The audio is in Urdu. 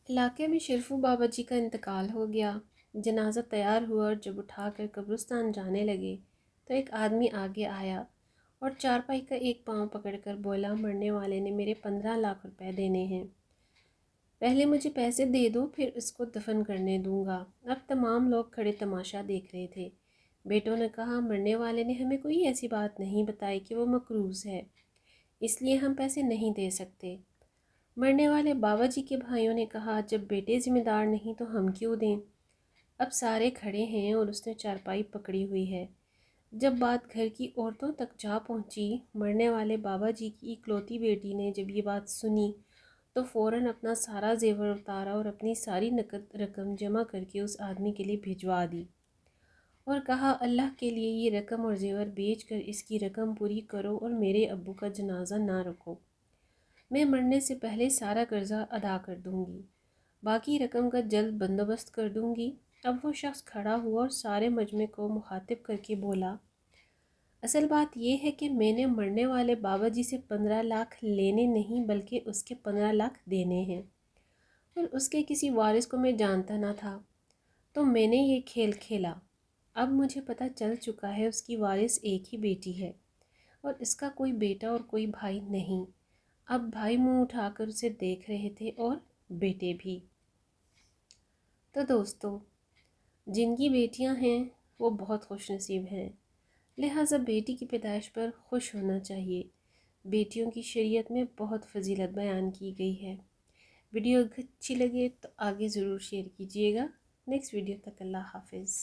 علاقے میں شرفو بابا جی کا انتقال ہو گیا۔ جنازہ تیار ہوا اور جب اٹھا کر قبرستان جانے لگے تو ایک آدمی آگے آیا اور چارپائی کا ایک پاؤں پکڑ کر بولا، مرنے والے نے میرے 15 لاکھ روپے دینے ہیں، پہلے مجھے پیسے دے دو پھر اس کو دفن کرنے دوں گا۔ اب تمام لوگ کھڑے تماشا دیکھ رہے تھے۔ بیٹوں نے کہا، مرنے والے نے ہمیں کوئی ایسی بات نہیں بتائی کہ وہ مقروض ہے، اس لیے ہم پیسے نہیں دے سکتے۔ مرنے والے بابا جی کے بھائیوں نے کہا، جب بیٹے ذمہ دار نہیں تو ہم کیوں دیں؟ اب سارے کھڑے ہیں اور اس نے چارپائی پکڑی ہوئی ہے۔ جب بات گھر کی عورتوں تک جا پہنچی، مرنے والے بابا جی کی اکلوتی بیٹی نے جب یہ بات سنی تو فوراً اپنا سارا زیور اتارا اور اپنی ساری نقد رقم جمع کر کے اس آدمی کے لیے بھجوا دی اور کہا، اللہ کے لیے یہ رقم اور زیور بیچ کر اس کی رقم پوری کرو اور میرے ابو کا جنازہ نہ رکھو، میں مرنے سے پہلے سارا قرضہ ادا کر دوں گی، باقی رقم کا جلد بندوبست کر دوں گی۔ اب وہ شخص کھڑا ہوا اور سارے مجمع کو مخاطب کر کے بولا، اصل بات یہ ہے کہ میں نے مرنے والے بابا جی سے 15 لاکھ لینے نہیں بلکہ اس کے 15 لاکھ دینے ہیں، اور اس کے کسی وارث کو میں جانتا نہ تھا، تو میں نے یہ کھیل کھیلا۔ اب مجھے پتہ چل چکا ہے اس کی وارث ایک ہی بیٹی ہے اور اس کا کوئی بیٹا اور کوئی بھائی نہیں۔ اب بھائی منہ اٹھا کر اسے دیکھ رہے تھے اور بیٹے بھی۔ تو دوستو، جن کی بیٹیاں ہیں وہ بہت خوش نصیب ہیں، لہٰذا بیٹی کی پیدائش پر خوش ہونا چاہیے۔ بیٹیوں کی شریعت میں بہت فضیلت بیان کی گئی ہے۔ ویڈیو اچھی لگے تو آگے ضرور شیئر کیجیے گا۔ نیکسٹ ویڈیو تک اللہ حافظ۔